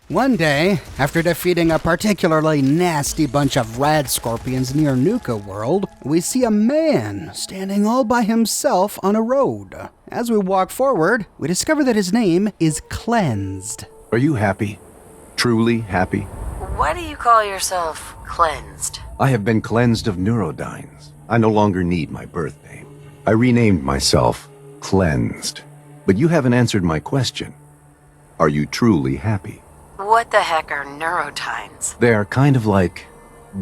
One day, after defeating a particularly nasty bunch of rad scorpions near Nuka World, we see a man standing all by himself on a road. As we walk forward, we discover that his name is Cleansed. Are you happy? Truly happy? Why do you call yourself Cleansed? I have been cleansed of neurodynes. I no longer need my birth name. I renamed myself Cleansed. But you haven't answered my question. Are you truly happy? What the heck are neurotynes? They are kind of like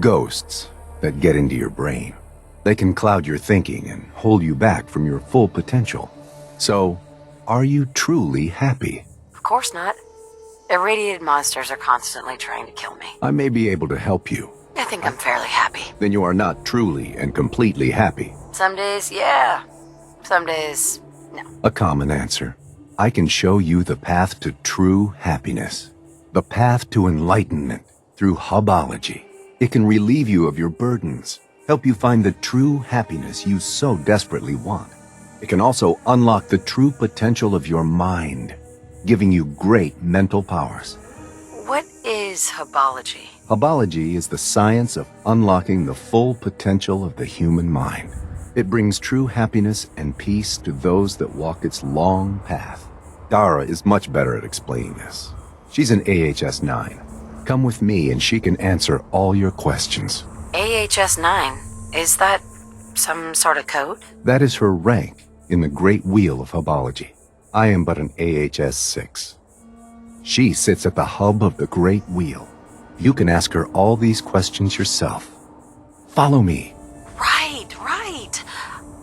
ghosts that get into your brain. They can cloud your thinking and hold you back from your full potential. So, are you truly happy? Of course not. Irradiated monsters are constantly trying to kill me. I may be able to help you. I think I'm fairly happy. Then you are not truly and completely happy. Some days, yeah. Some days, no. A common answer. I can show you the path to true happiness. The path to enlightenment through Hubology. It can relieve you of your burdens, help you find the true happiness you so desperately want. It can also unlock the true potential of your mind, giving you great mental powers. What is Hubology? Hubology is the science of unlocking the full potential of the human mind. It brings true happiness and peace to those that walk its long path. Dara is much better at explaining this. She's an AHS 9. Come with me and she can answer all your questions. AHS 9? Is that some sort of code? That is her rank in the Great Wheel of Hubology. I am but an AHS 6. She sits at the hub of the Great Wheel. You can ask her all these questions yourself. Follow me. Right.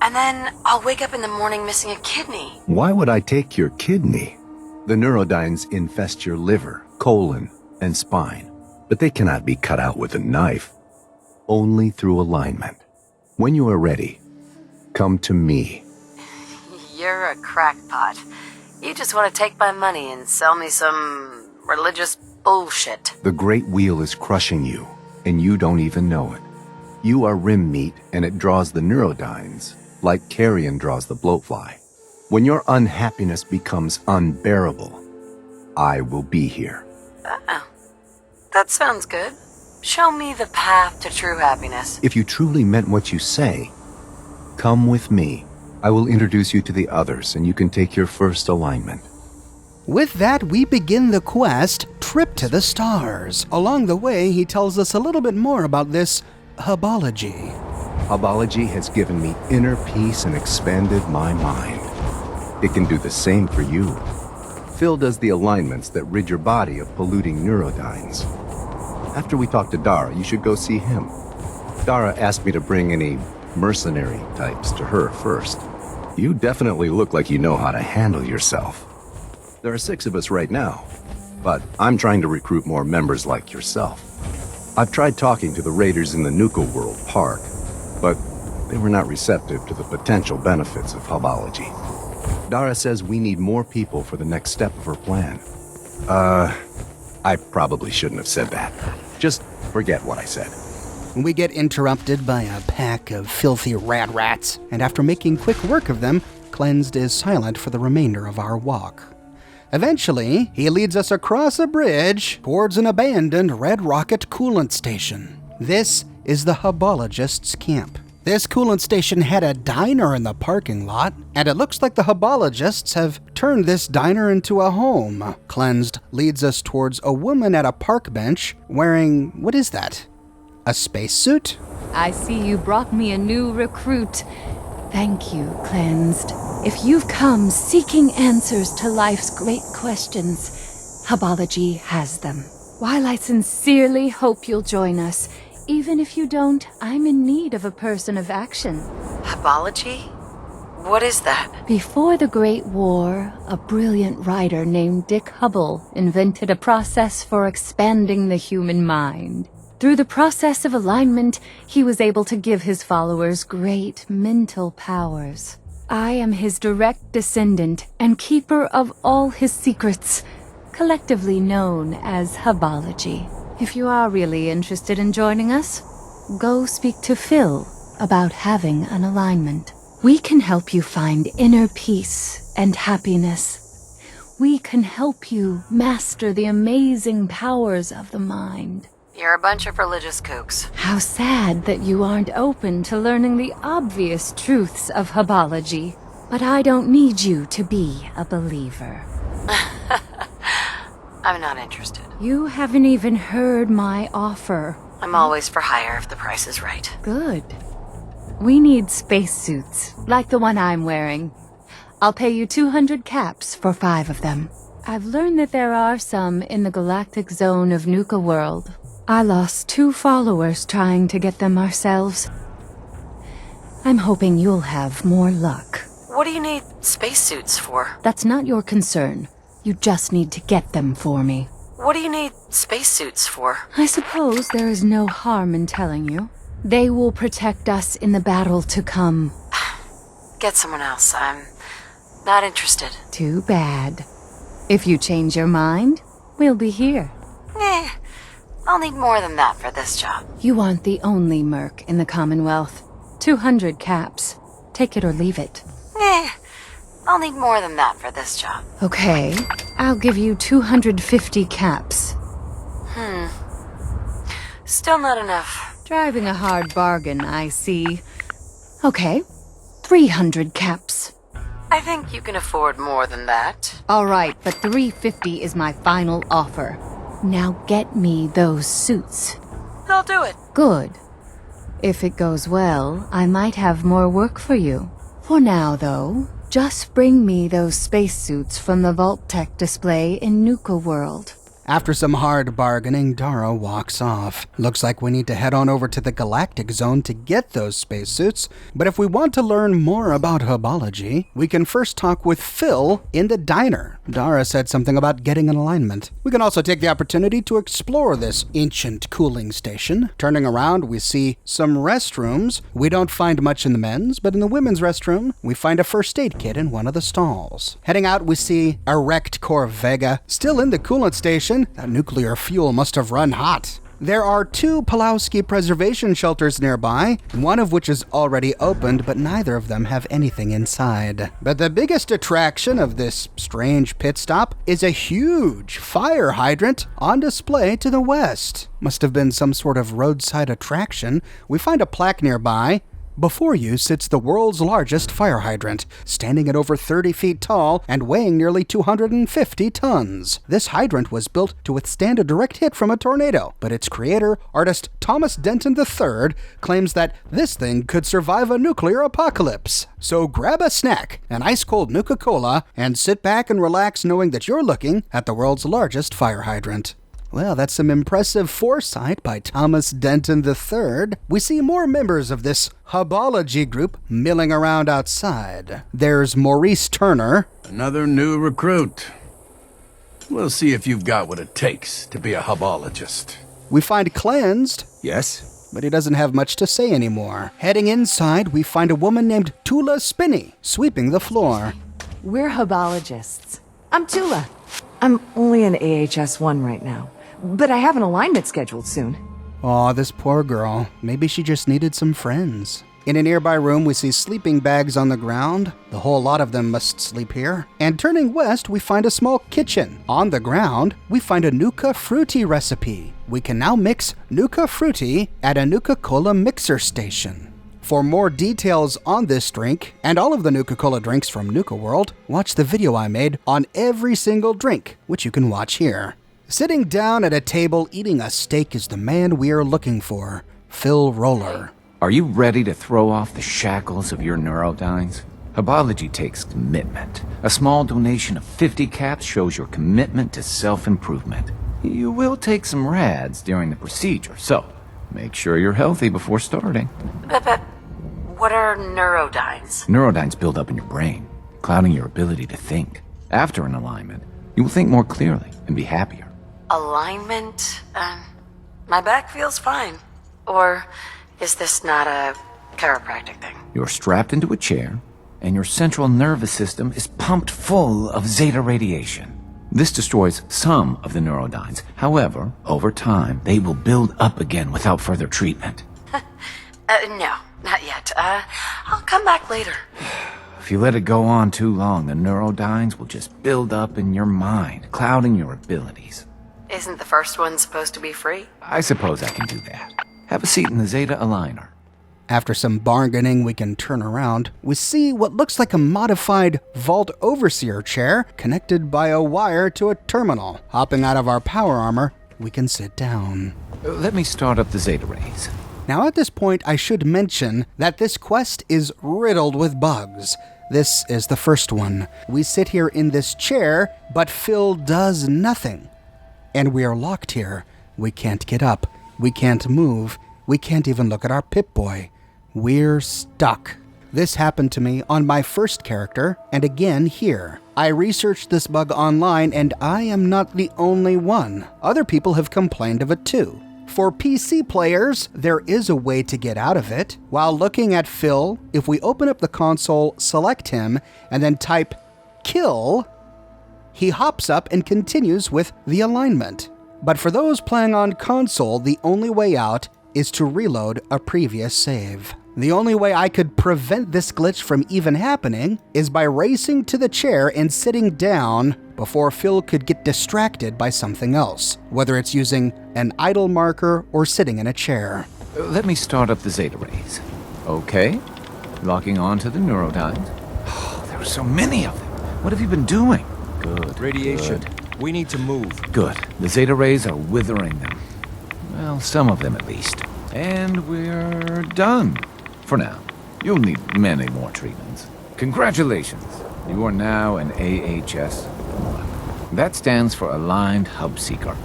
And then I'll wake up in the morning missing a kidney. Why would I take your kidney? The neurodynes infest your liver, colon, and spine, but they cannot be cut out with a knife. Only through alignment. When you are ready, come to me. You're a crackpot. You just want to take my money and sell me some religious bullshit. The Great Wheel is crushing you, and you don't even know it. You are rim meat, and it draws the neurodynes, like carrion draws the bloatfly. When your unhappiness becomes unbearable, I will be here. That sounds good. Show me the path to true happiness. If you truly meant what you say, come with me. I will introduce you to the others, and you can take your first alignment. With that, we begin the quest, Trip to the Stars. Along the way, he tells us a little bit more about this Hubology. Hubology has given me inner peace and expanded my mind. It can do the same for you. Phil does the alignments that rid your body of polluting neurodynes. After we talk to Dara, you should go see him. Dara asked me to bring any mercenary types to her first. You definitely look like you know how to handle yourself. There are 6 of us right now, but I'm trying to recruit more members like yourself. I've tried talking to the raiders in the Nuka World Park, but they were not receptive to the potential benefits of Hubology. Dara says we need more people for the next step of her plan. I probably shouldn't have said that. Just forget what I said. We get interrupted by a pack of filthy rat rats, and after making quick work of them, Cleansed is silent for the remainder of our walk. Eventually, he leads us across a bridge towards an abandoned Red Rocket coolant station. This is the Hubologists' camp. This coolant station had a diner in the parking lot, and it looks like the Hubologists have turned this diner into a home. Cleansed leads us towards a woman at a park bench wearing, what is that? A spacesuit? I see you brought me a new recruit. Thank you, Cleansed. If you've come seeking answers to life's great questions, Hubology has them. While I sincerely hope you'll join us, even if you don't, I'm in need of a person of action. Hubology? What is that? Before the Great War, a brilliant writer named Dick Hubble invented a process for expanding the human mind. Through the process of alignment, he was able to give his followers great mental powers. I am his direct descendant and keeper of all his secrets, collectively known as Hubology. If you are really interested in joining us, go speak to Phil about having an alignment. We can help you find inner peace and happiness. We can help you master the amazing powers of the mind. You're a bunch of religious kooks. How sad that you aren't open to learning the obvious truths of Hubology. But I don't need you to be a believer. I'm not interested. You haven't even heard my offer. I'm always for hire if the price is right. Good. We need spacesuits, like the one I'm wearing. I'll pay you 200 caps for 5 of them. I've learned that there are some in the galactic zone of Nuka world. I lost 2 followers trying to get them ourselves. I'm hoping you'll have more luck. What do you need spacesuits for? That's not your concern. You just need to get them for me. What do you need spacesuits for? I suppose there is no harm in telling you. They will protect us in the battle to come. Get someone else. I'm not interested. Too bad. If you change your mind, we'll be here. I'll need more than that for this job. You aren't the only merc in the Commonwealth. 200 caps. Take it or leave it. I'll need more than that for this job. Okay, I'll give you 250 caps. Still not enough. Driving a hard bargain, I see. Okay, 300 caps. I think you can afford more than that. All right, but 350 is my final offer. Now get me those suits. I'll do it. Good. If it goes well, I might have more work for you. For now, though, just bring me those spacesuits from the Vault Tech display in Nuka World. After some hard bargaining, Dara walks off. Looks like we need to head on over to the Galactic Zone to get those spacesuits, but if we want to learn more about Hubology, we can first talk with Phil in the diner. Dara said something about getting an alignment. We can also take the opportunity to explore this ancient cooling station. Turning around, we see some restrooms. We don't find much in the men's, but in the women's restroom, we find a first aid kit in one of the stalls. Heading out, we see a wrecked Corvega, still in the coolant station. That nuclear fuel must have run hot. There are 2 Pulowski preservation shelters nearby, one of which is already opened, but neither of them have anything inside. But the biggest attraction of this strange pit stop is a huge fire hydrant on display to the west. Must have been some sort of roadside attraction. We find a plaque nearby. Before you sits the world's largest fire hydrant, standing at over 30 feet tall and weighing nearly 250 tons. This hydrant was built to withstand a direct hit from a tornado, but its creator, artist Thomas Denton III, claims that this thing could survive a nuclear apocalypse. So grab a snack, an ice-cold Nuka-Cola, and sit back and relax knowing that you're looking at the world's largest fire hydrant. Well, that's some impressive foresight by Thomas Denton III. We see more members of this Hubology group milling around outside. There's Maurice Turner. Another new recruit. We'll see if you've got what it takes to be a Hubologist. We find Cleansed, Yes? but he doesn't have much to say anymore. Heading inside, we find a woman named Tula Spinney sweeping the floor. We're Hubologists. I'm Tula. I'm only an AHS-1 right now, but I have an alignment scheduled soon. Aw, this poor girl. Maybe she just needed some friends. In a nearby room, we see sleeping bags on the ground. The whole lot of them must sleep here. And turning west, we find a small kitchen. On the ground, we find a Nuka Fruity recipe. We can now mix Nuka Fruity at a Nuka-Cola mixer station. For more details on this drink, and all of the Nuka-Cola drinks from Nuka World, watch the video I made on every single drink, which you can watch here. Sitting down at a table eating a steak is the man we are looking for, Phil Roller. Are you ready to throw off the shackles of your neurodynes? Hubology takes commitment. A small donation of 50 caps shows your commitment to self-improvement. You will take some rads during the procedure, so make sure you're healthy before starting. But what are neurodynes? Neurodynes build up in your brain, clouding your ability to think. After an alignment, you will think more clearly and be happier. Alignment? My back feels fine. Or is this not a chiropractic thing? You're strapped into a chair, and your central nervous system is pumped full of zeta radiation. This destroys some of the neurodynes. However, over time, they will build up again without further treatment. No, not yet. I'll come back later. If you let it go on too long, the neurodynes will just build up in your mind, clouding your abilities. Isn't the first one supposed to be free? I suppose I can do that. Have a seat in the Zeta Aligner. After some bargaining, we can turn around. We see what looks like a modified Vault Overseer chair connected by a wire to a terminal. Hopping out of our power armor, we can sit down. Let me start up the Zeta rays. Now at this point, I should mention that this quest is riddled with bugs. This is the first one. We sit here in this chair, but Phil does nothing. And we are locked here. We can't get up. We can't move. We can't even look at our Pip-Boy. We're stuck. This happened to me on my first character, and again here. I researched this bug online, and I am not the only one. Other people have complained of it too. For PC players, there is a way to get out of it. While looking at Phil, if we open up the console, select him, and then type kill, he hops up and continues with the alignment. But for those playing on console, the only way out is to reload a previous save. The only way I could prevent this glitch from even happening is by racing to the chair and sitting down before Phil could get distracted by something else, whether it's using an idle marker or sitting in a chair. Let me start up the Zeta rays. Okay. Locking on to the neurodynes. Oh, there are so many of them. What have you been doing? Good. Radiation. Good. We need to move. Good. The Zeta rays are withering them. Well, some of them at least. And we're done. For now. You'll need many more treatments. Congratulations. You are now an AHS-1. That stands for Aligned Hub Seeker.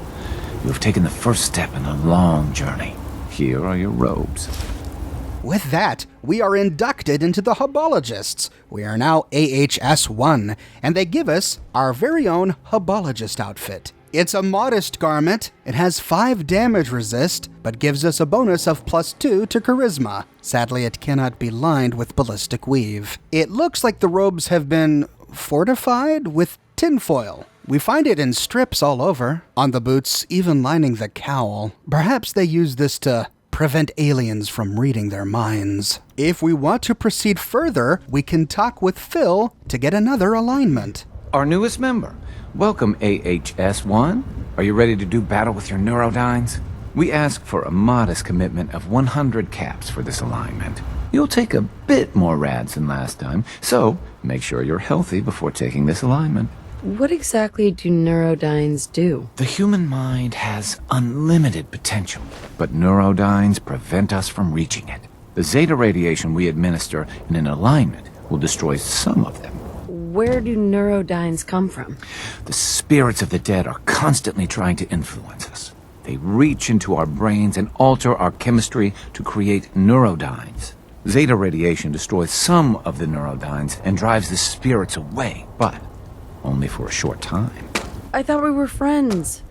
You have taken the first step in a long journey. Here are your robes. With that, we are inducted into the Hubologists. We are now AHS-1, and they give us our very own Hubologist outfit. It's a modest garment. It has 5 damage resist, but gives us a bonus of +2 to charisma. Sadly, it cannot be lined with ballistic weave. It looks like the robes have been fortified with tinfoil. We find it in strips all over, on the boots, even lining the cowl. Perhaps they use this to prevent aliens from reading their minds. If we want to proceed further, we can talk with Phil to get another alignment. Our newest member. Welcome, AHS-1. Are you ready to do battle with your neurodynes? We ask for a modest commitment of 100 caps for this alignment. You'll take a bit more rads than last time, so make sure you're healthy before taking this alignment. What exactly do neurodynes do? The human mind has unlimited potential, but neurodynes prevent us from reaching it. The Zeta radiation we administer in an alignment will destroy some of them. Where do neurodynes come from? The spirits of the dead are constantly trying to influence us. They reach into our brains and alter our chemistry to create neurodynes. Zeta radiation destroys some of the neurodynes and drives the spirits away, but only for a short time. I thought we were friends.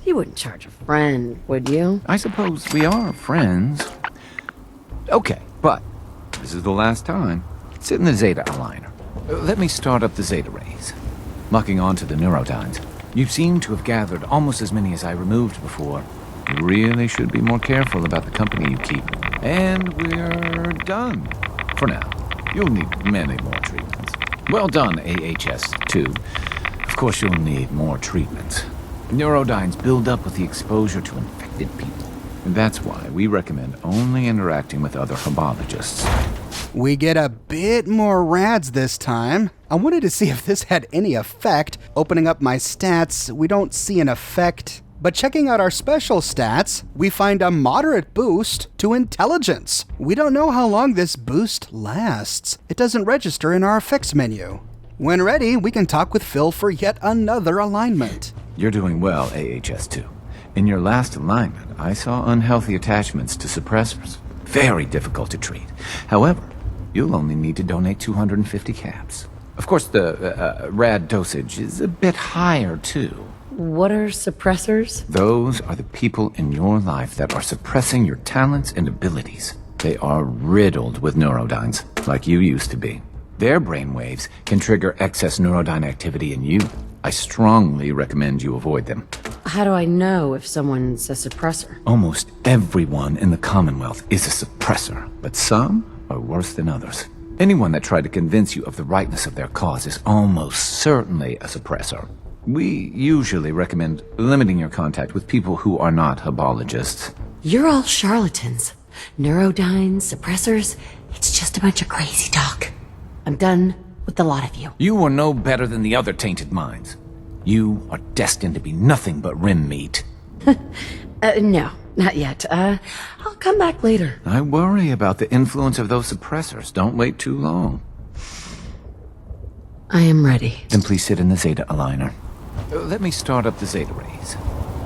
You wouldn't charge a friend, would you? I suppose we are friends. Okay, but this is the last time. Sit in the Zeta Aligner. Let me start up the Zeta rays. Locking on to the neurodynes. You seem to have gathered almost as many as I removed before. You really should be more careful about the company you keep. And we're done. For now. You'll need many more treatments. Well done, AHS-2. Of course you'll need more treatments. Neurodynes build up with the exposure to infected people. And that's why we recommend only interacting with other Hubologists. We get a bit more rads this time. I wanted to see if this had any effect. Opening up my stats, we don't see an effect. But checking out our special stats, we find a moderate boost to intelligence. We don't know how long this boost lasts. It doesn't register in our effects menu. When ready, we can talk with Phil for yet another alignment. You're doing well, AHS-2. In your last alignment, I saw unhealthy attachments to suppressors. Very difficult to treat. However, you'll only need to donate 250 caps. Of course, the rad dosage is a bit higher, too. What are suppressors? Those are the people in your life that are suppressing your talents and abilities. They are riddled with neurodynes, like you used to be. Their brainwaves can trigger excess neurodyne activity in you. I strongly recommend you avoid them. How do I know if someone's a suppressor? Almost everyone in the Commonwealth is a suppressor, but some are worse than others. Anyone that tried to convince you of the rightness of their cause is almost certainly a suppressor. We usually recommend limiting your contact with people who are not Hubologists. You're all charlatans. Neurodynes, suppressors, it's just a bunch of crazy talk. I'm done with the lot of you. You are no better than the other tainted minds. You are destined to be nothing but rim meat. No, not yet. I'll come back later. I worry about the influence of those suppressors. Don't wait too long. I am ready. Then please sit in the Zeta aligner. Let me start up the Zeta rays.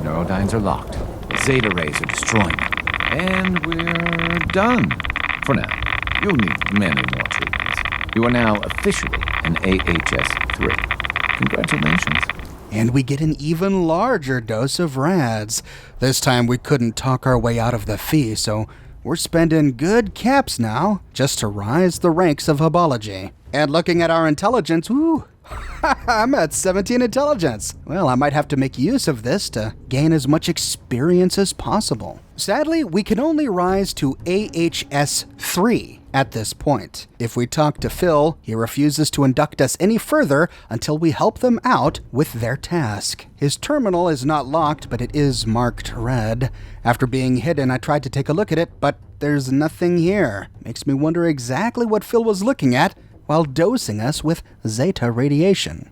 Neurodynes are locked. The Zeta rays are destroying them. And we're done. For now. You'll need many more treatments. You are now officially an AHS-3. Congratulations. And we get an even larger dose of rads. This time we couldn't talk our way out of the fee, so we're spending good caps now just to rise the ranks of Hubology. And looking at our intelligence, woo, I'm at 17 intelligence. Well, I might have to make use of this to gain as much experience as possible. Sadly, we can only rise to AHS 3 at this point. If we talk to Phil, he refuses to induct us any further until we help them out with their task. His terminal is not locked, but it is marked red. After being hidden, I tried to take a look at it, but there's nothing here. Makes me wonder exactly what Phil was looking at while dosing us with Zeta radiation.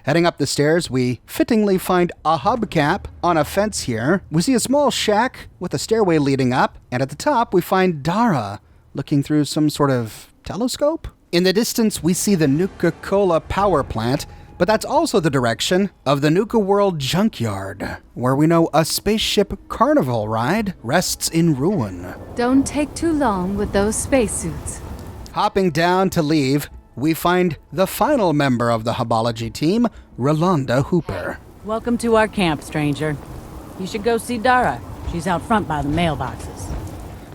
Heading up the stairs, we fittingly find a hubcap on a fence here. We see a small shack with a stairway leading up, and at the top we find Dara looking through some sort of telescope. In the distance, we see the Nuka power plant, but that's also the direction of the Nuka World junkyard, where we know a spaceship carnival ride rests in ruin. Don't take too long with those spacesuits. Hopping down to leave, we find the final member of the Hubology team, Rolanda Hooper. Welcome to our camp, stranger. You should go see Dara. She's out front by the mailboxes.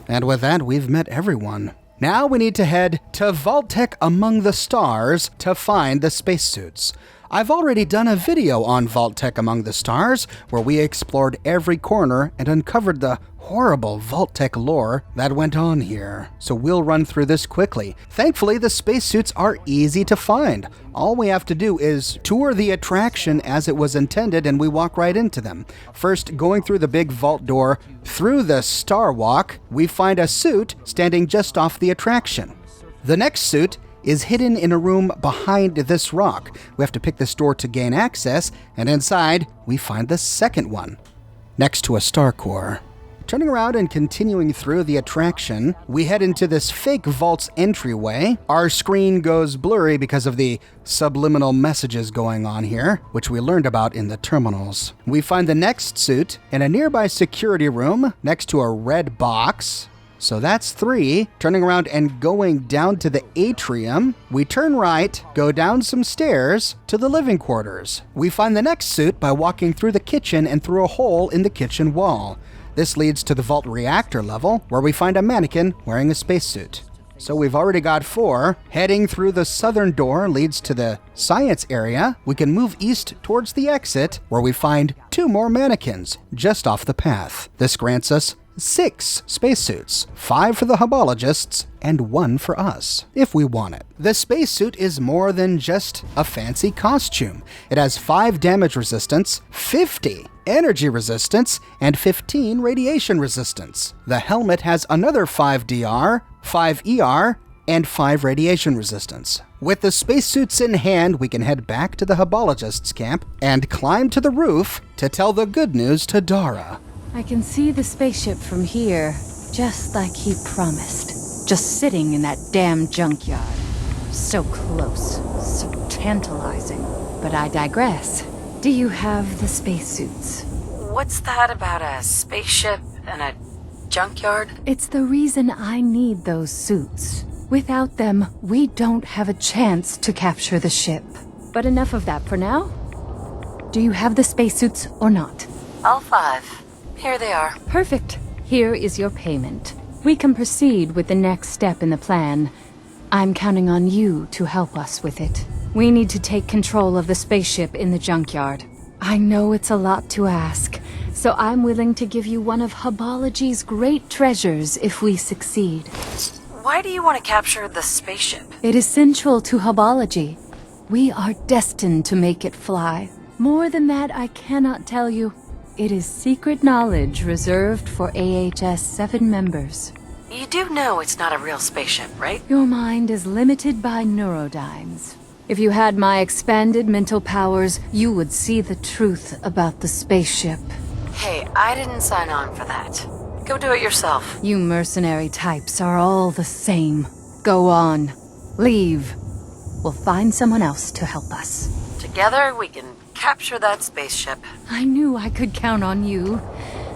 And with that, we've met everyone. Now we need to head to Vault-Tec Among the Stars to find the spacesuits. I've already done a video on Vault-Tec Among the Stars where we explored every corner and uncovered the horrible Vault-Tec lore that went on here. So we'll run through this quickly. Thankfully, the spacesuits are easy to find. All we have to do is tour the attraction as it was intended and we walk right into them. First, going through the big vault door, through the Star Walk, we find a suit standing just off the attraction. The next suit is hidden in a room behind this rock. We have to pick this door to gain access, and inside, we find the second one, next to a star core. Turning around and continuing through the attraction, we head into this fake vault's entryway. Our screen goes blurry because of the subliminal messages going on here, which we learned about in the terminals. We find the next suit in a nearby security room next to a red box. So that's 3. Turning around and going down to the atrium, we turn right, go down some stairs to the living quarters. We find the next suit by walking through the kitchen and through a hole in the kitchen wall. This leads to the vault reactor level, where we find a mannequin wearing a spacesuit. So we've already got 4. Heading through the southern door leads to the science area. We can move east towards the exit, where we find 2 more mannequins just off the path. This grants us 6 spacesuits, 5 for the Hubologists, and 1 for us, if we want it. The spacesuit is more than just a fancy costume. It has 5 damage resistance, 50 energy resistance, and 15 radiation resistance. The helmet has another 5 DR, 5 ER, and 5 radiation resistance. With the spacesuits in hand, we can head back to the Hubologists camp and climb to the roof to tell the good news to Dara. I can see the spaceship from here, just like he promised. Just sitting in that damn junkyard. So close, so tantalizing. But I digress. Do you have the spacesuits? What's that about a spaceship and a junkyard? It's the reason I need those suits. Without them, we don't have a chance to capture the ship. But enough of that for now. Do you have the spacesuits or not? All 5. Here they are. Perfect. Here is your payment. We can proceed with the next step in the plan. I'm counting on you to help us with it. We need to take control of the spaceship in the junkyard. I know it's a lot to ask, so I'm willing to give you one of Hubology's great treasures if we succeed. Why do you want to capture the spaceship? It is central to Hubology. We are destined to make it fly. More than that, I cannot tell you. It is secret knowledge reserved for AHS 7 members. You do know it's not a real spaceship, right? Your mind is limited by neurodynes. If you had my expanded mental powers, you would see the truth about the spaceship. Hey, I didn't sign on for that. Go do it yourself. You mercenary types are all the same. Go on. Leave. We'll find someone else to help us. Together, we can capture that spaceship. I knew I could count on you.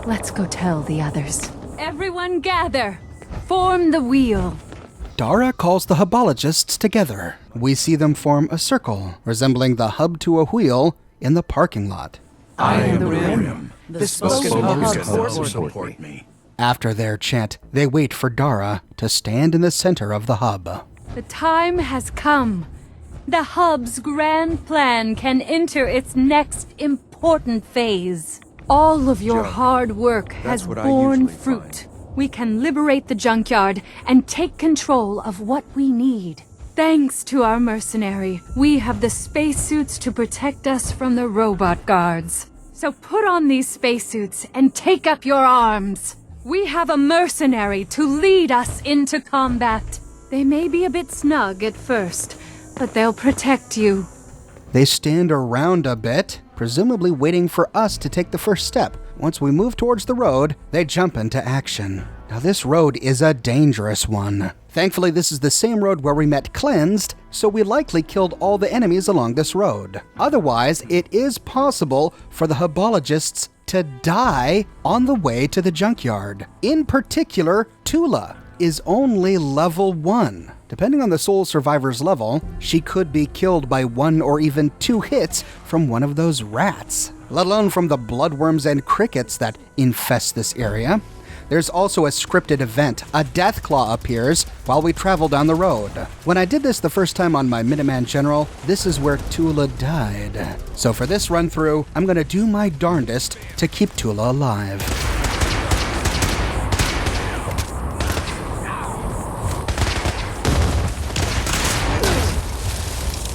Let's go tell the others. Everyone gather. Form the wheel. Dara calls the Hubologists together. We see them form a circle, resembling the hub to a wheel, in the parking lot. I am the rim. The spoken spoken hub hub support me. After their chant, they wait for Dara to stand in the center of the hub. The time has come. The hub's grand plan can enter its next important phase. All of your hard work has borne fruit. We can liberate the junkyard and take control of what we need. Thanks to our mercenary, we have the spacesuits to protect us from the robot guards. So put on these spacesuits and take up your arms. We have a mercenary to lead us into combat. They may be a bit snug at first, but they'll protect you. They stand around a bit, presumably waiting for us to take the first step. Once we move towards the road, they jump into action. Now this road is a dangerous one. Thankfully, this is the same road where we met Cleansed, so we likely killed all the enemies along this road. Otherwise, it is possible for the Hubologists to die on the way to the junkyard. In particular, Tula is only level 1. Depending on the soul survivor's level, she could be killed by 1 or even 2 hits from one of those rats, let alone from the bloodworms and crickets that infest this area. There's also a scripted event. A Deathclaw appears while we travel down the road. When I did this the first time on my Minuteman General, this is where Tula died. So for this run through, I'm gonna do my darndest to keep Tula alive.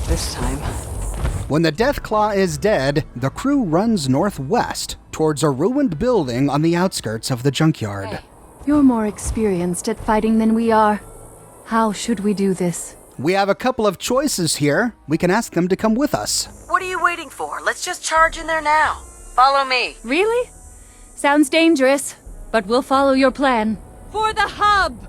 This time. When the Deathclaw is dead, the crew runs northwest towards a ruined building on the outskirts of the junkyard. You're more experienced at fighting than we are. How should we do this? We have a couple of choices here. We can ask them to come with us. What are you waiting for? Let's just charge in there now. Follow me. Really? Sounds dangerous, but we'll follow your plan. For the hub!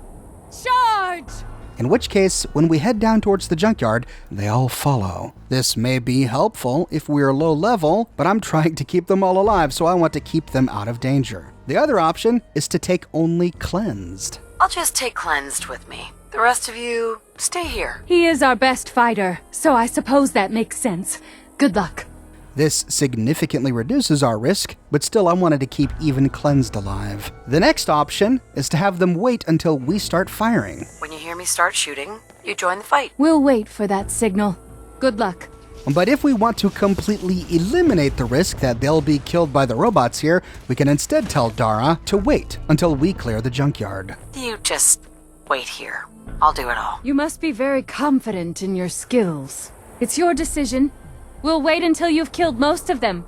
Charge! In which case, when we head down towards the junkyard, they all follow. This may be helpful if we're low level, but I'm trying to keep them all alive, so I want to keep them out of danger. The other option is to take only Cleansed. I'll just take Cleansed with me. The rest of you, stay here. He is our best fighter, so I suppose that makes sense. Good luck. This significantly reduces our risk, but still I wanted to keep even Cleansed alive. The next option is to have them wait until we start firing. When you hear me start shooting, you join the fight. We'll wait for that signal. Good luck. But if we want to completely eliminate the risk that they'll be killed by the robots here, we can instead tell Dara to wait until we clear the junkyard. You just wait here. I'll do it all. You must be very confident in your skills. It's your decision. We'll wait until you've killed most of them.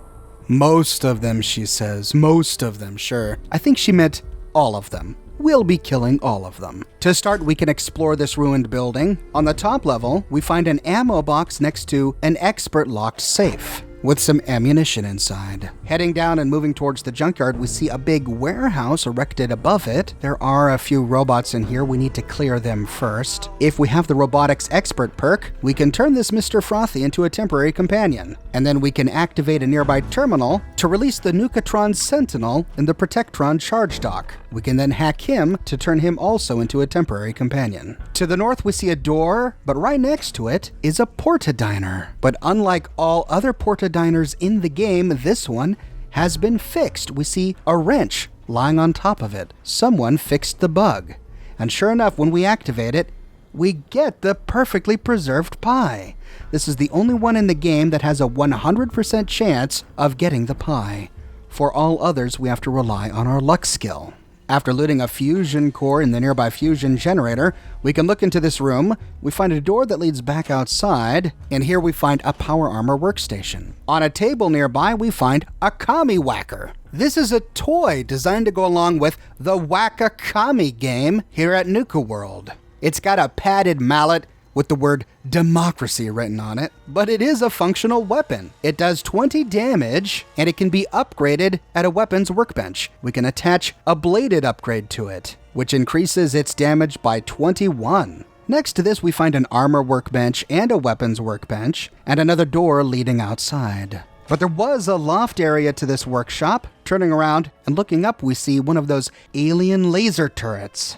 Most of them, she says. Most of them, sure. I think she meant all of them. We'll be killing all of them. To start, we can explore this ruined building. On the top level, we find an ammo box next to an expert locked safe with some ammunition inside. Heading down and moving towards the junkyard, we see a big warehouse erected above it. There are a few robots in here. We need to clear them first. If we have the robotics expert perk, we can turn this Mr. Frothy into a temporary companion. And then we can activate a nearby terminal to release the Nukatron Sentinel in the Protectron charge dock. We can then hack him to turn him also into a temporary companion. To the north, we see a door, but right next to it is a portadiner. But unlike all other portadiners in the game, this one has been fixed. We see a wrench lying on top of it. Someone fixed the bug. And sure enough, when we activate it, we get the perfectly preserved pie. This is the only one in the game that has a 100% chance of getting the pie. For all others, we have to rely on our luck skill. After looting a fusion core in the nearby fusion generator, we can look into this room. We find a door that leads back outside, and here we find a power armor workstation. On a table nearby, we find a Kami Whacker. This is a toy designed to go along with the Whack-A-Kami game here at Nuka World. It's got a padded mallet with the word democracy written on it, but it is a functional weapon. It does 20 damage, and it can be upgraded at a weapons workbench. We can attach a bladed upgrade to it, which increases its damage by 21. Next to this, we find an armor workbench and a weapons workbench, and another door leading outside. But there was a loft area to this workshop. Turning around and looking up, we see one of those alien laser turrets.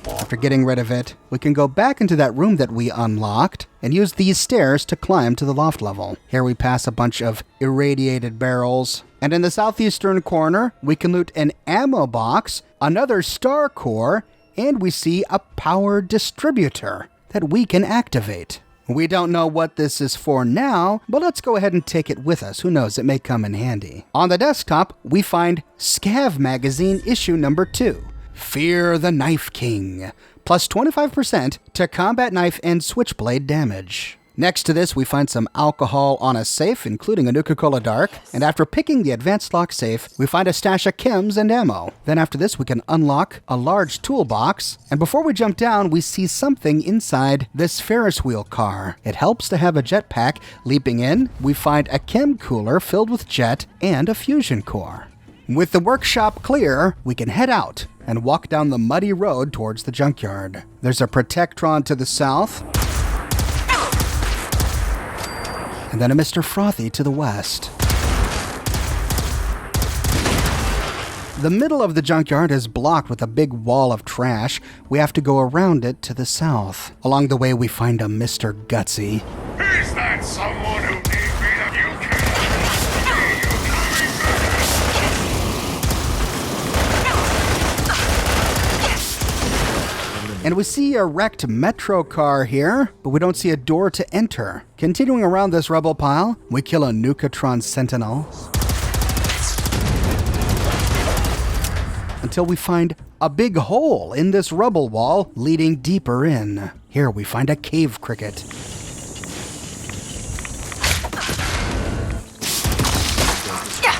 After getting rid of it, we can go back into that room that we unlocked and use these stairs to climb to the loft level. Here we pass a bunch of irradiated barrels, and in the southeastern corner, we can loot an ammo box, another star core, and we see a power distributor that we can activate. We don't know what this is for now, but let's go ahead and take it with us. Who knows, it may come in handy. On the desktop, we find Scav Magazine issue number 2. Fear the Knife King, plus 25% to combat knife and switchblade damage. Next to this, we find some alcohol on a safe, including a Nuka-Cola Dark, and after picking the advanced lock safe, we find a stash of chems and ammo. Then after this, we can unlock a large toolbox, and before we jump down, we see something inside this Ferris wheel car. It helps to have a jetpack. Leaping in, we find a chem cooler filled with jet and a fusion core. With the workshop clear, we can head out and walk down the muddy road towards the junkyard. There's a Protectron to the south, and then a Mr. Frothy to the west. The middle of the junkyard is blocked with a big wall of trash. We have to go around it to the south. Along the way, we find a Mr. Gutsy. Is that someone who needs me to you can? And we see a wrecked metro car here, but we don't see a door to enter. Continuing around this rubble pile, we kill a Nukatron Sentinel until we find a big hole in this rubble wall leading deeper in. Here we find a cave cricket.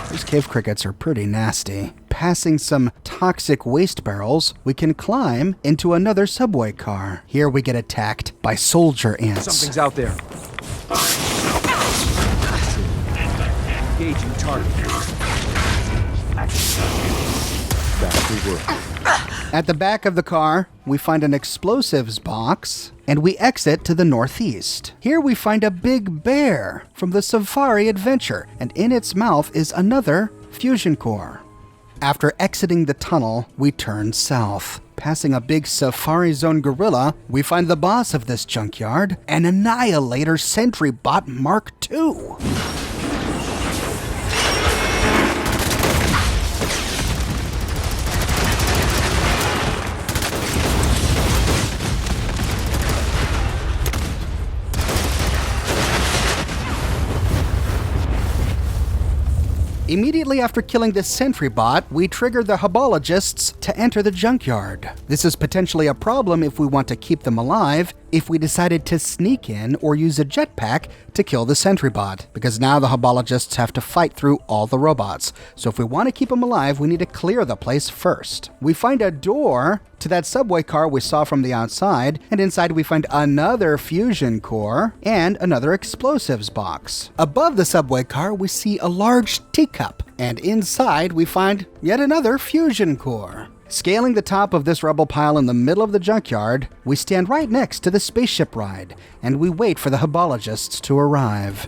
These cave crickets are pretty nasty. Passing some toxic waste barrels, we can climb into another subway car. Here we get attacked by soldier ants. Something's out there. Engaging target. At the back of the car, we find an explosives box, and we exit to the northeast. Here we find a big bear from the Safari Adventure, and in its mouth is another fusion core. After exiting the tunnel, we turn south. Passing a big Safari Zone gorilla, we find the boss of this junkyard, an Annihilator Sentry Bot Mark II. Immediately after killing this sentry bot, we trigger the Hubologists to enter the junkyard. This is potentially a problem if we want to keep them alive, if we decided to sneak in or use a jetpack to kill the sentry bot, because now the Hubologists have to fight through all the robots. So if we want to keep them alive, we need to clear the place first. We find a door to that subway car we saw from the outside, and inside we find another fusion core and another explosives box. Above the subway car, we see a large teacup, and inside we find yet another fusion core. Scaling the top of this rubble pile in the middle of the junkyard, we stand right next to the spaceship ride, and we wait for the Hubologists to arrive.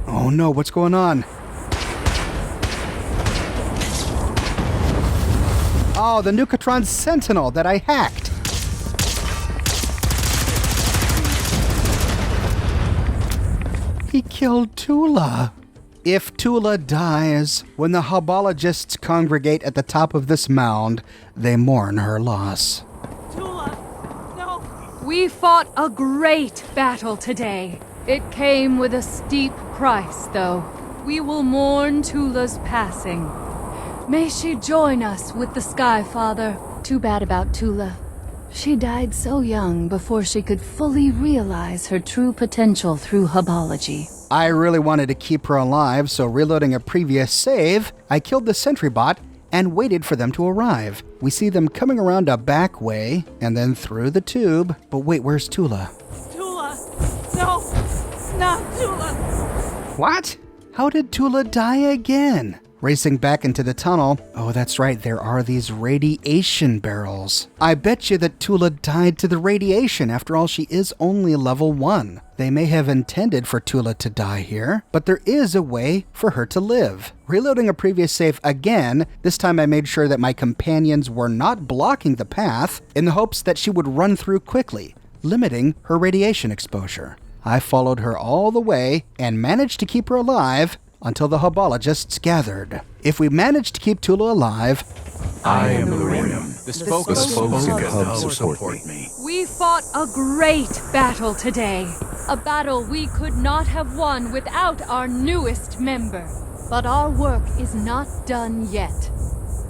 Oh no, what's going on? Oh, the Nukatron Sentinel that I hacked. He killed Tula. If Tula dies, when the Hubologists congregate at the top of this mound, they mourn her loss. Tula! No! We fought a great battle today. It came with a steep price, though. we will mourn Tula's passing. May she join us with the Sky Father. Too bad about Tula. She died so young before she could fully realize her true potential through Hubology. I really wanted to keep her alive, so reloading a previous save, I killed the sentry bot and waited for them to arrive. We see them coming around a back way and then through the tube. But wait, where's Tula? Tula! No! Not Tula! What? How did Tula die again? Racing back into the tunnel. Oh, that's right, there are these radiation barrels. I bet you that Tula died to the radiation. After all, she is only level 1. They may have intended for Tula to die here, but there is a way for her to live. Reloading a previous save again, this time I made sure that my companions were not blocking the path in the hopes that she would run through quickly, limiting her radiation exposure. I followed her all the way and managed to keep her alive until the Hubologists gathered. If we manage to keep Tula alive, I am Lurium. The spoke of Hub support me. We fought a great battle today. A battle we could not have won without our newest member. But our work is not done yet.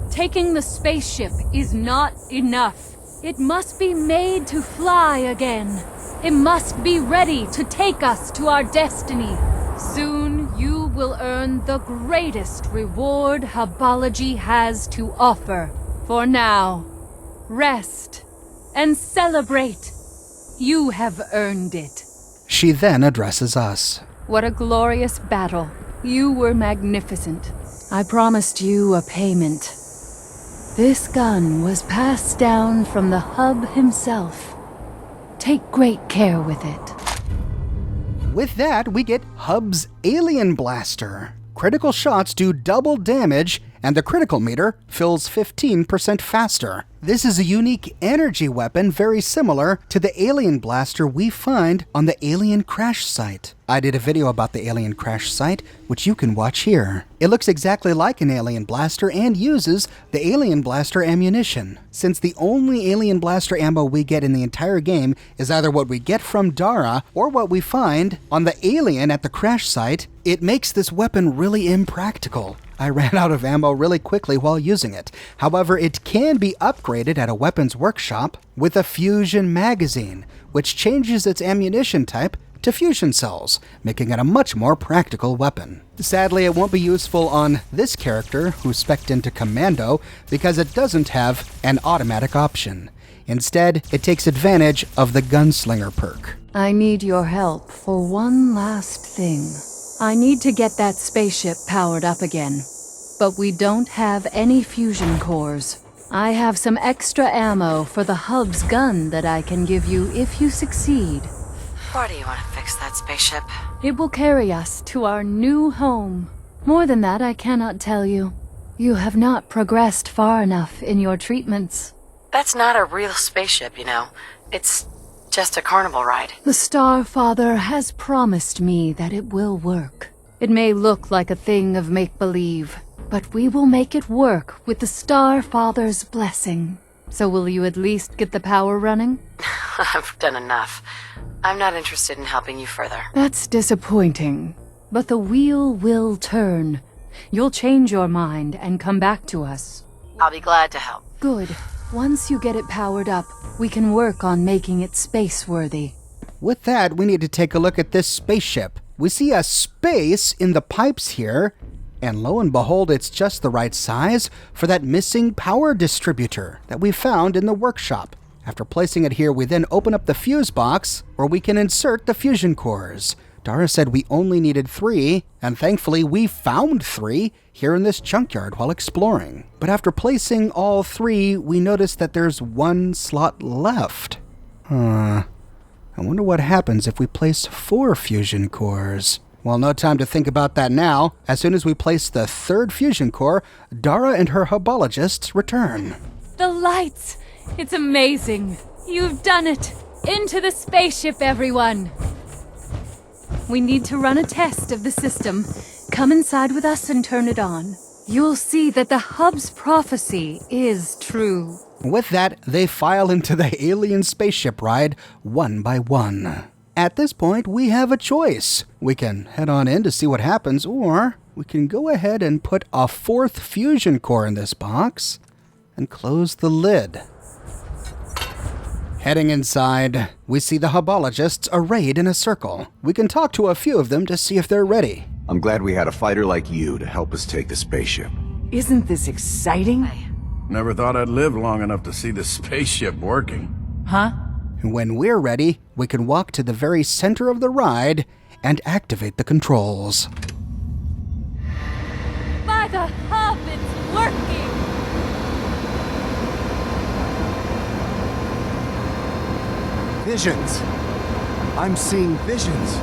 Taking the spaceship is not enough. It must be made to fly again. It must be ready to take us to our destiny. Soon you will earn the greatest reward Hubology has to offer. For now, rest and celebrate. You have earned it. she then addresses us. What a glorious battle. You were magnificent. I promised you a payment. This gun was passed down from the Hub himself. Take great care with it. With that, we get Hub's Alien Blaster. Critical shots do double damage, and the critical meter fills 15% faster. This is a unique energy weapon very similar to the Alien Blaster we find on the Alien Crash site. I did a video about the Alien Crash site, which you can watch here. It looks exactly like an Alien Blaster and uses the Alien Blaster ammunition. Since the only Alien Blaster ammo we get in the entire game is either what we get from Dara or what we find on the Alien at the Crash site, it makes this weapon really impractical. I ran out of ammo really quickly while using it. However, it can be upgraded at a weapons workshop with a fusion magazine, which changes its ammunition type to fusion cells, making it a much more practical weapon. Sadly, it won't be useful on this character, who's spec'd into Commando, because it doesn't have an automatic option. Instead, it takes advantage of the Gunslinger perk. I need your help for one last thing. I need to get that spaceship powered up again. But we don't have any fusion cores. I have some extra ammo for the Hub's gun that I can give you if you succeed. Why do you want to fix that spaceship? It will carry us to our new home. More than that, I cannot tell you. You have not progressed far enough in your treatments. That's not a real spaceship, you know. It's just a carnival ride. The Starfather has promised me that it will work. It may look like a thing of make-believe, but we will make it work with the Starfather's blessing. So will you at least get the power running? I've done enough. I'm not interested in helping you further. That's disappointing, but the wheel will turn. You'll change your mind and come back to us. I'll be glad to help. Good. Once you get it powered up, we can work on making it space-worthy. With that, we need to take a look at this spaceship. We see a space in the pipes here, and lo and behold, it's just the right size for that missing power distributor that we found in the workshop. After placing it here, we then open up the fuse box, where we can insert the fusion cores. Dara said we only needed 3, and thankfully we found 3 here in this junkyard while exploring. But after placing all 3, we noticed that there's 1 slot left. I wonder what happens if we place 4 fusion cores. Well, no time to think about that now. As soon as we place the 3rd fusion core, Dara and her Hubologists return. The lights! It's amazing! You've done it! Into the spaceship, everyone! We need to run a test of the system. Come inside with us and turn it on. You'll see that the Hub's prophecy is true. With that, they file into the alien spaceship ride one by one. At this point, we have a choice. We can head on in to see what happens, or we can go ahead and put a 4th fusion core in this box and close the lid. Heading inside, we see the Hubologists arrayed in a circle. We can talk to a few of them to see if they're ready. I'm glad we had a fighter like you to help us take the spaceship. Isn't this exciting? Never thought I'd live long enough to see the spaceship working. Huh? When we're ready, we can walk to the very center of the ride and activate the controls. By the hub, it's working! Visions! I'm seeing visions.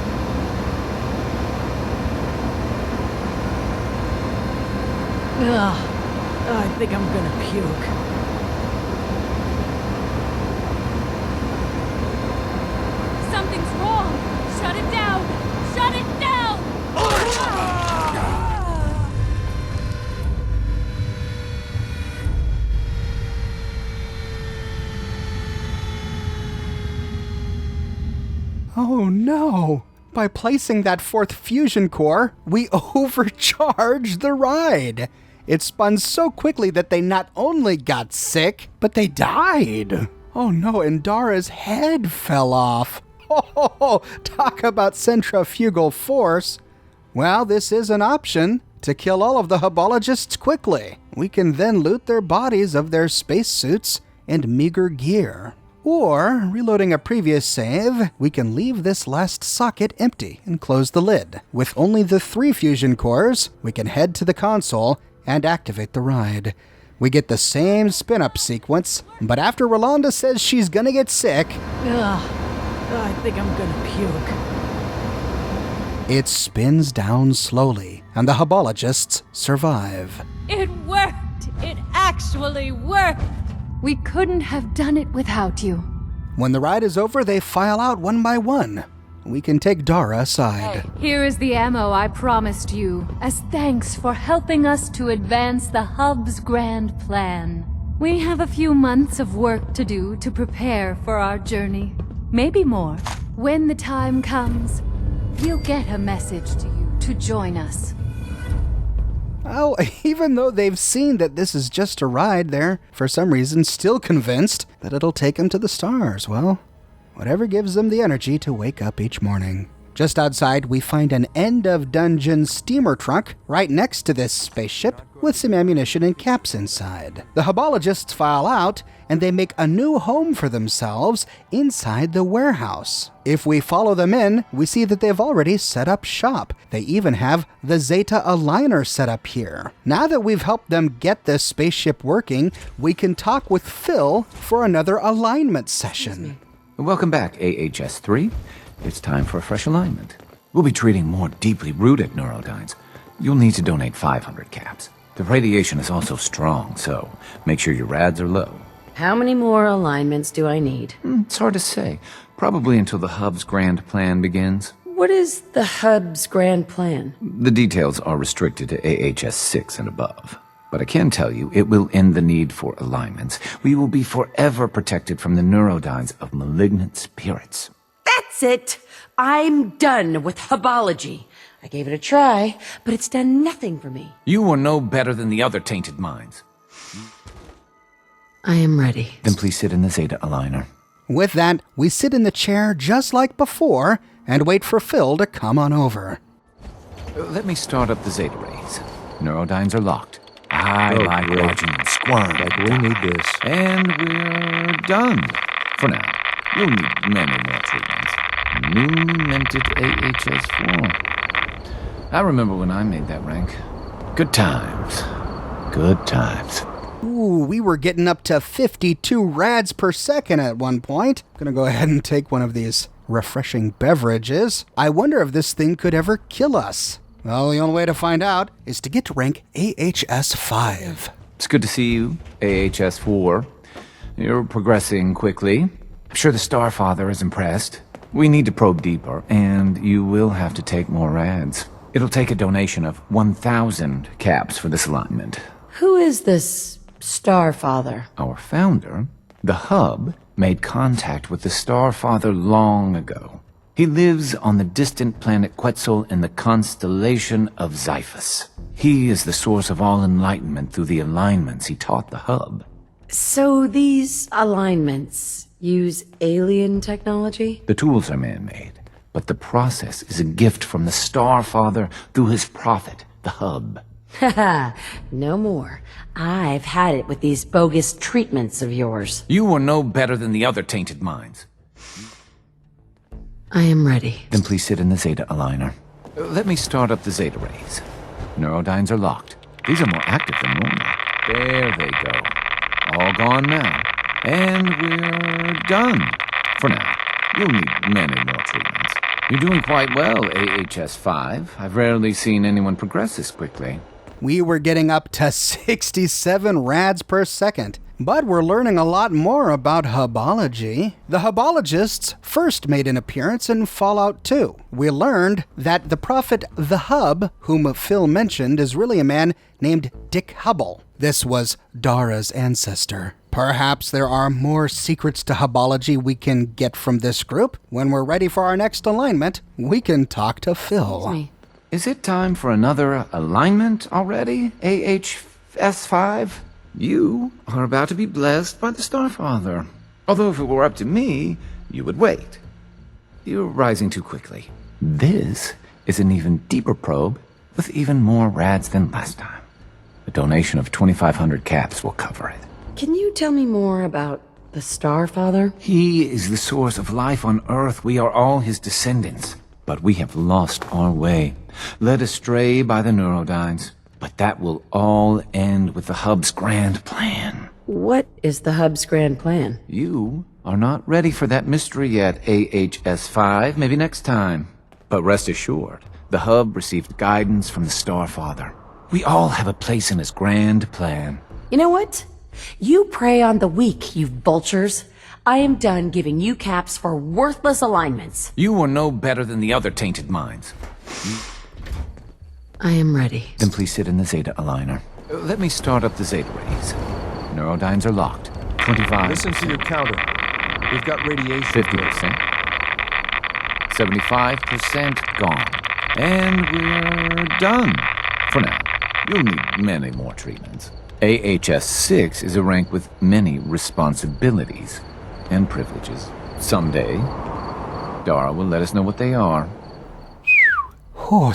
Ugh. I think I'm gonna puke. Something's wrong! Shut it down! Shut it down! Oh no! By placing that 4th fusion core, we overcharged the ride! It spun so quickly that they not only got sick, but they died! Oh no, and Dara's head fell off! Oh, talk about centrifugal force! Well, this is an option to kill all of the Hubologists quickly. We can then loot their bodies of their spacesuits and meager gear. Or, reloading a previous save, we can leave this last socket empty and close the lid. With only the 3 fusion cores, we can head to the console and activate the ride. We get the same spin-up sequence, but after Rolanda says she's gonna get sick, Ugh. I think I'm gonna puke. it spins down slowly, and the Hubologists survive. It worked! It actually worked! We couldn't have done it without you. When the ride is over, they file out one by one. We can take Dara aside. Here is the ammo I promised you, as thanks for helping us to advance the Hub's grand plan. We have a few months of work to do to prepare for our journey. Maybe more. When the time comes, we'll get a message to you to join us. Oh, even though they've seen that this is just a ride, they're, for some reason, still convinced that it'll take them to the stars. Well, whatever gives them the energy to wake up each morning. Just outside, we find an end-of-dungeon steamer truck right next to this spaceship with some ammunition and caps inside. The Hubologists file out, and they make a new home for themselves inside the warehouse. If we follow them in, we see that they've already set up shop. They even have the Zeta Aligner set up here. Now that we've helped them get this spaceship working, we can talk with Phil for another alignment session. Welcome back, AHS-3. It's time for a fresh alignment. We'll be treating more deeply rooted neurodynes. You'll need to donate 500 caps. The radiation is also strong, so make sure your rads are low. How many more alignments do I need? It's hard to say. Probably until the Hub's grand plan begins. What is the Hub's grand plan? The details are restricted to AHS-6 and above. But I can tell you, it will end the need for alignments. We will be forever protected from the neurodynes of malignant spirits. That's it! I'm done with Hubology. I gave it a try, but it's done nothing for me. You are no better than the other tainted minds. I am ready. Then please sit in the Zeta Aligner. With that, we sit in the chair just like before and wait for Phil to come on over. Let me start up the Zeta rays. Neurodynes are locked. I like watching them squirm. Like we need this. And we're done. For now. You'll need many more treatments. Newly minted AHS-4. I remember when I made that rank. Good times. Good times. Ooh, we were getting up to 52 rads per second at one point. Gonna go ahead and take one of these refreshing beverages. I wonder if this thing could ever kill us. Well, the only way to find out is to get to rank AHS-5. It's good to see you, AHS-4. You're progressing quickly. I'm sure the Starfather is impressed. We need to probe deeper, and you will have to take more rads. It'll take a donation of 1,000 caps for this alignment. Who is this Starfather? Our founder, the Hub, made contact with the Starfather long ago. He lives on the distant planet Quetzal in the constellation of Xiphus. He is the source of all enlightenment through the alignments he taught the hub. So these alignments use alien technology? The tools are man-made, but the process is a gift from the Starfather through his prophet, the hub. Haha, no more. I've had it with these bogus treatments of yours. You are no better than the other tainted minds. I am ready. Then please sit in the Zeta aligner. Let me start up the Zeta rays. Neurodynes are locked. These are more active than normal. There they go. All gone now. And we're done. For now. You'll need many more treatments. You're doing quite well, AHS-5. I've rarely seen anyone progress this quickly. We were getting up to 67 rads per second. But we're learning a lot more about Hubology. The Hubologists first made an appearance in Fallout 2. We learned that the prophet the Hub, whom Phil mentioned, is really a man named Dick Hubble. This was Dara's ancestor. Perhaps there are more secrets to Hubology we can get from this group. When we're ready for our next alignment, we can talk to Phil. Is it time for another alignment already, AHS-5? You are about to be blessed by the Starfather. Although if it were up to me, you would wait. You're rising too quickly. This is an even deeper probe with even more rads than last time. A donation of 2,500 caps will cover it. Can you tell me more about the Starfather? He is the source of life on Earth. We are all his descendants. But we have lost our way, led astray by the Neurodynes. But that will all end with the Hub's grand plan. What is the Hub's grand plan? You are not ready for that mystery yet, AHS-5. Maybe next time. But rest assured, the Hub received guidance from the Starfather. We all have a place in his grand plan. You know what? You prey on the weak, you vultures. I am done giving you caps for worthless alignments. You are no better than the other tainted minds. I am ready. Then please sit in the Zeta aligner. Let me start up the Zeta rays. Neurodynes are locked. 25. Listen to your counter. We've got radiation. 50%. 75% gone. And we're done. For now. You'll need many more treatments. AHS-6 is a rank with many responsibilities and privileges. Someday, Dara will let us know what they are.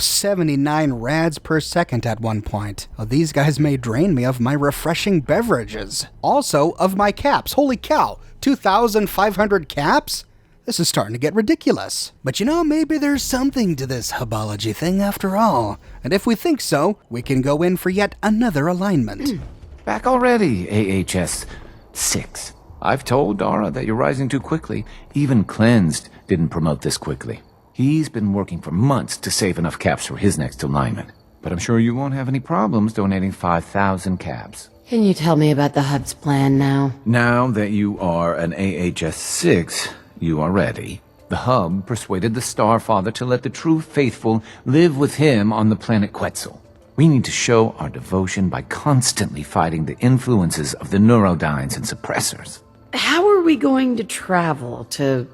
79 rads per second at one point. Oh, these guys may drain me of my refreshing beverages. Also, of my caps. Holy cow, 2,500 caps? This is starting to get ridiculous. But you know, maybe there's something to this Hubology thing after all. And if we think so, we can go in for yet another alignment. Back already, AHS-6. I've told Dara that you're rising too quickly. Even Cleansed didn't promote this quickly. He's been working for months to save enough caps for his next alignment. But I'm sure you won't have any problems donating 5,000 caps. Can you tell me about the Hub's plan now? Now that you are an AHS-6, you are ready. The Hub persuaded the Starfather to let the true faithful live with him on the planet Quetzal. We need to show our devotion by constantly fighting the influences of the Neurodynes and suppressors. How are we going to travel to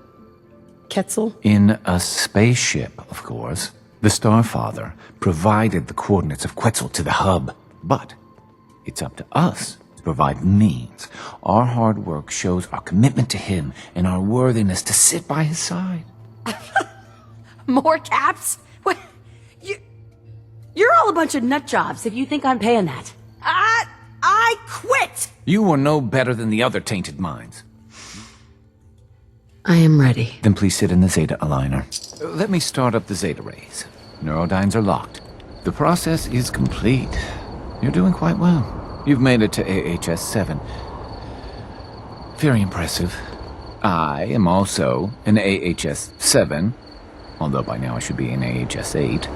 Quetzal? In a spaceship, of course. The Starfather provided the coordinates of Quetzal to the Hub. But it's up to us to provide means. Our hard work shows our commitment to him and our worthiness to sit by his side. More caps? What? You're all a bunch of nut jobs if you think I'm paying that. I quit! You are no better than the other tainted minds. I am ready. Then please sit in the Zeta aligner. Let me start up the Zeta rays. Neurodynes are locked. The process is complete. You're doing quite well. You've made it to AHS-7. Very impressive. I am also an AHS-7, although by now I should be an AHS-8.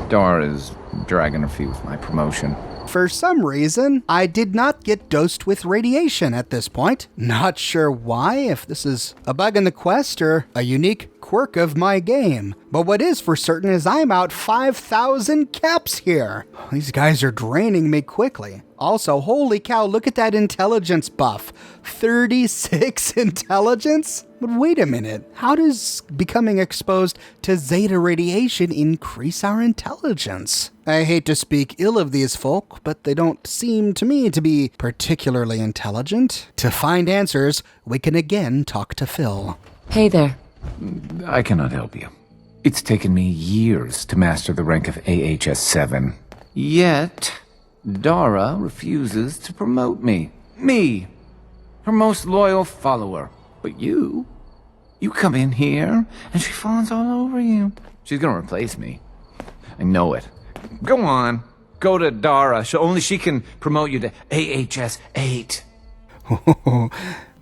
Dara is dragging her feet with my promotion. For some reason, I did not get dosed with radiation at this point. Not sure why, if this is a bug in the quest or a unique quirk of my game. But what is for certain is I'm out 5,000 caps here. These guys are draining me quickly. Also, holy cow, look at that intelligence buff. 36 intelligence? But wait a minute, how does becoming exposed to zeta radiation increase our intelligence? I hate to speak ill of these folk, but they don't seem to me to be particularly intelligent. To find answers, we can again talk to Phil. Hey there. I cannot help you. It's taken me years to master the rank of AHS 7. Yet, Dara refuses to promote me. Me! Her most loyal follower. But you come in here, and she fawns all over you. She's gonna replace me. I know it. Go on. Go to Dara. Only she can promote you to AHS 8.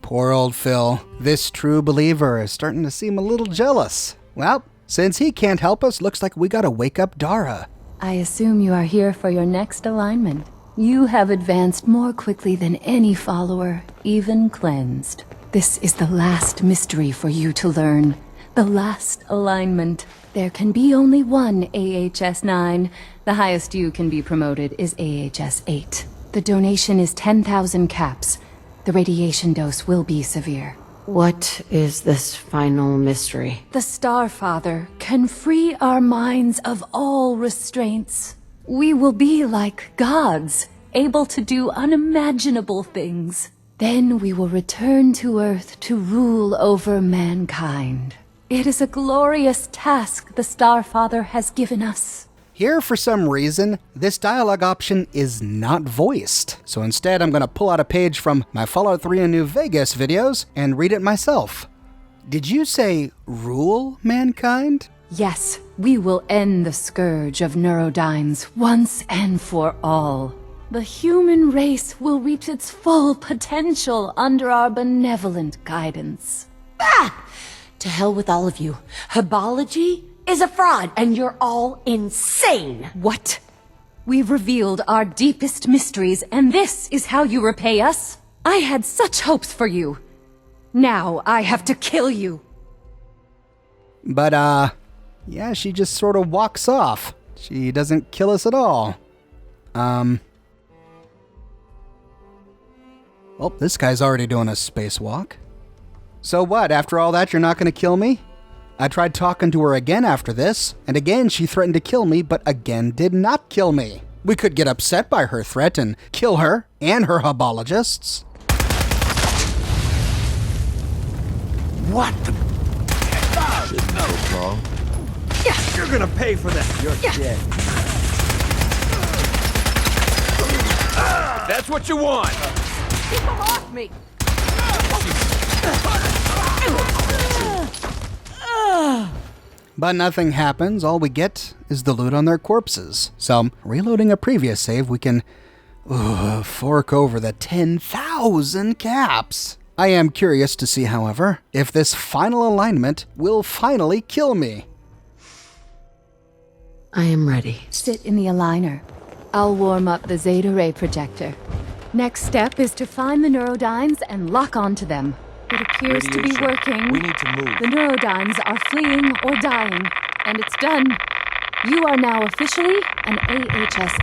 Poor old Phil. This true believer is starting to seem a little jealous. Well, since he can't help us, looks like we gotta wake up Dara. I assume you are here for your next alignment. You have advanced more quickly than any follower, even cleansed. This is the last mystery for you to learn. The last alignment. There can be only one AHS 9. The highest you can be promoted is AHS 8. The donation is 10,000 caps. The radiation dose will be severe. What is this final mystery? The Starfather can free our minds of all restraints. We will be like gods, able to do unimaginable things. Then we will return to Earth to rule over mankind. It is a glorious task the Starfather has given us. Here, for some reason, this dialogue option is not voiced. So instead, I'm going to pull out a page from my Fallout 3 and New Vegas videos and read it myself. Did you say rule mankind? Yes, we will end the scourge of Neurodynes once and for all. The human race will reach its full potential under our benevolent guidance. Ah! To hell with all of you. Hubology is a fraud, and you're all insane. What? We've revealed our deepest mysteries, and this is how you repay us? I had such hopes for you. Now I have to kill you. But, yeah, she just sort of walks off. She doesn't kill us at all. Oh, this guy's already doing a spacewalk. So what, after all that, you're not going to kill me? I tried talking to her again after this, and again she threatened to kill me, but again did not kill me. We could get upset by her threat and kill her and her hubologists. What the? You're gonna pay for that. You're dead. That's what you want! Keep them off me! But nothing happens. All we get is the loot on their corpses. So, reloading a previous save, we can fork over the 10,000 caps. I am curious to see, however, if this final alignment will finally kill me. I am ready. Sit in the aligner. I'll warm up the Zeta Ray projector. Next step is to find the Neurodynes and lock onto them. It appears to be Radiation. working. We need to move. The Neurodynes are fleeing or dying, and it's done. You are now officially an AHS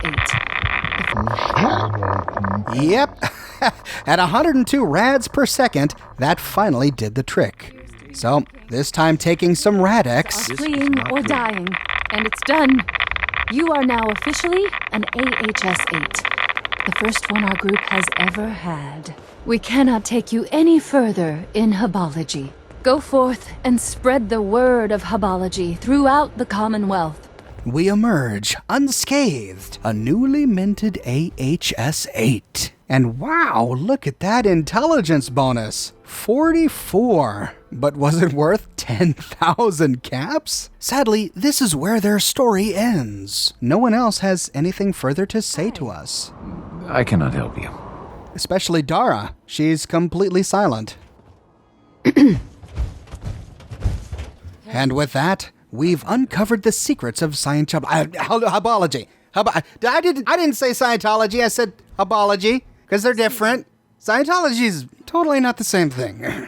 8. Yep. At 102 rads per second, that finally did the trick. So, this time taking some Radex. Are fleeing or dying, and it's done. You are now officially an AHS 8. The first one our group has ever had. We cannot take you any further in Hubology. Go forth and spread the word of Hubology throughout the Commonwealth. We emerge unscathed, a newly minted AHS 8. And wow, look at that intelligence bonus. 44. But was it worth 10,000 caps? Sadly, this is where their story ends. No one else has anything further to say to us. I cannot help you. Especially Dara. She's completely silent. And with that, we've uncovered the secrets of Hubology. I didn't say Scientology, I said Hubology, because they're different. Scientology is totally not the same thing.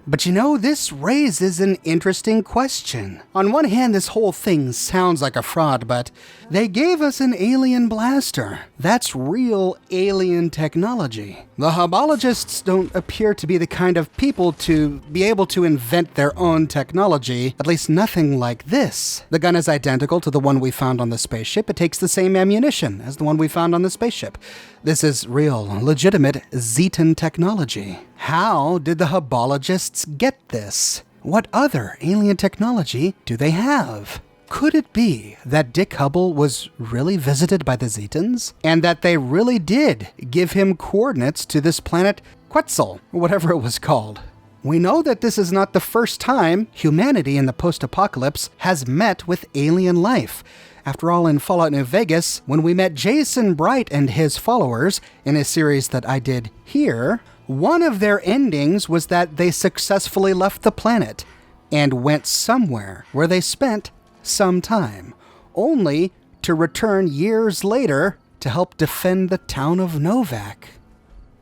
But you know, this raises an interesting question. On one hand, this whole thing sounds like a fraud, but they gave us an alien blaster. That's real alien technology. The Hubologists don't appear to be the kind of people to be able to invent their own technology, at least nothing like this. The gun is identical to the one we found on the spaceship. It takes the same ammunition as the one we found on the spaceship. This is real, legitimate Zetan technology. How did the Hubologists get this? What other alien technology do they have? Could it be that Dick Hubble was really visited by the Zetans, and that they really did give him coordinates to this planet Quetzal, or whatever it was called? We know that this is not the first time humanity in the post-apocalypse has met with alien life. After all, in Fallout New Vegas, when we met Jason Bright and his followers in a series that I did here, one of their endings was that they successfully left the planet and went somewhere where they spent some time, only to return years later to help defend the town of Novak.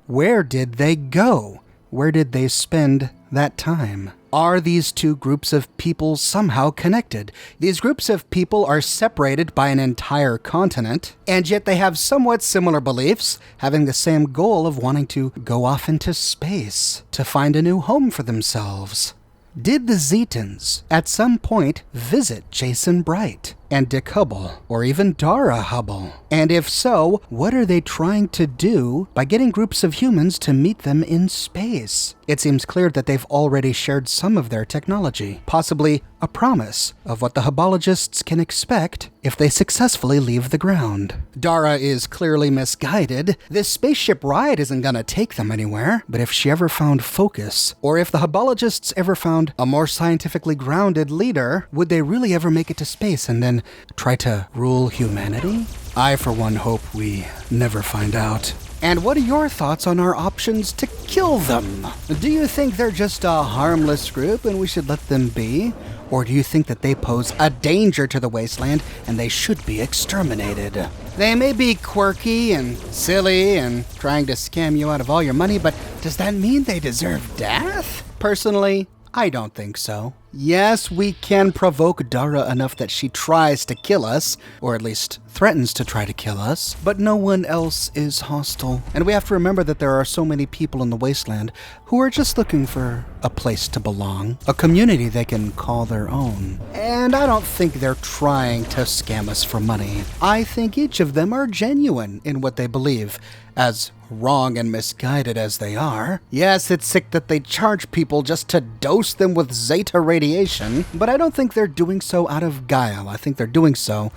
Where did they go? Where did they spend that time? Are these two groups of people somehow connected? These groups of people are separated by an entire continent, and yet they have somewhat similar beliefs, having the same goal of wanting to go off into space to find a new home for themselves. Did the Zetans at some point visit Jason Bright and Dick Hubble, or even Dara Hubble? And if so, what are they trying to do by getting groups of humans to meet them in space? It seems clear that they've already shared some of their technology, possibly a promise of what the Hubologists can expect if they successfully leave the ground. Dara is clearly misguided. This spaceship ride isn't gonna take them anywhere, but if she ever found focus, or if the Hubologists ever found a more scientifically grounded leader, would they really ever make it to space and then try to rule humanity? I, for one, hope we never find out. And what are your thoughts on our options to kill them? Do you think they're just a harmless group and we should let them be? Or do you think that they pose a danger to the wasteland and they should be exterminated? They may be quirky and silly and trying to scam you out of all your money, but does that mean they deserve death? Personally, I don't think so. Yes, we can provoke Dara enough that she tries to kill us, or at least threatens to try to kill us, but no one else is hostile. And we have to remember that there are so many people in the wasteland who are just looking for a place to belong, a community they can call their own. And I don't think they're trying to scam us for money. I think each of them are genuine in what they believe, as wrong and misguided as they are. Yes, it's sick that they charge people just to dose them with Zeta radiation, but I don't think they're doing so out of guile. I think they're doing so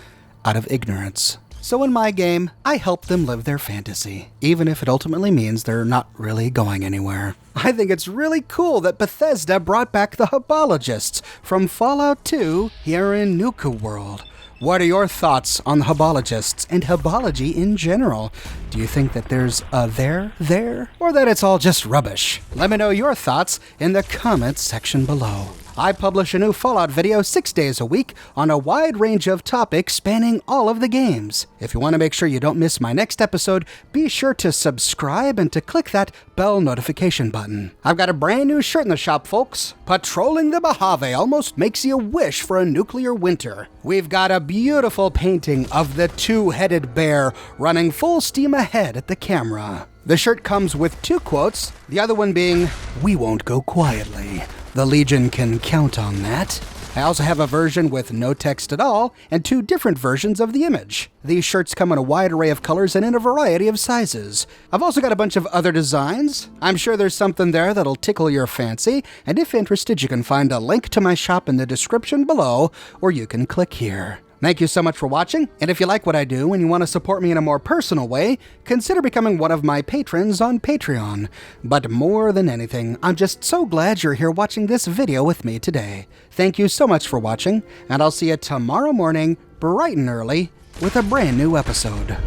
out of ignorance. So in my game, I help them live their fantasy, even if it ultimately means they're not really going anywhere. I think it's really cool that Bethesda brought back the Hubologists from Fallout 2 here in Nuka World. What are your thoughts on the Hubologists and Hubology in general? Do you think that there's a there, or that it's all just rubbish? Let me know your thoughts in the comments section below. I publish a new Fallout video 6 days a week on a wide range of topics spanning all of the games. If you want to make sure you don't miss my next episode, be sure to subscribe and to click that bell notification button. I've got a brand new shirt in the shop, folks. Patrolling the Mojave almost makes you wish for a nuclear winter. We've got a beautiful painting of the two-headed bear running full steam ahead at the camera. The shirt comes with 2 quotes, the other one being, "We won't go quietly. The Legion can count on that." I also have a version with no text at all, and 2 different versions of the image. These shirts come in a wide array of colors and in a variety of sizes. I've also got a bunch of other designs. I'm sure there's something there that'll tickle your fancy, and if interested, you can find a link to my shop in the description below, or you can click here. Thank you so much for watching, and if you like what I do and you want to support me in a more personal way, consider becoming one of my patrons on Patreon. But more than anything, I'm just so glad you're here watching this video with me today. Thank you so much for watching, and I'll see you tomorrow morning, bright and early, with a brand new episode.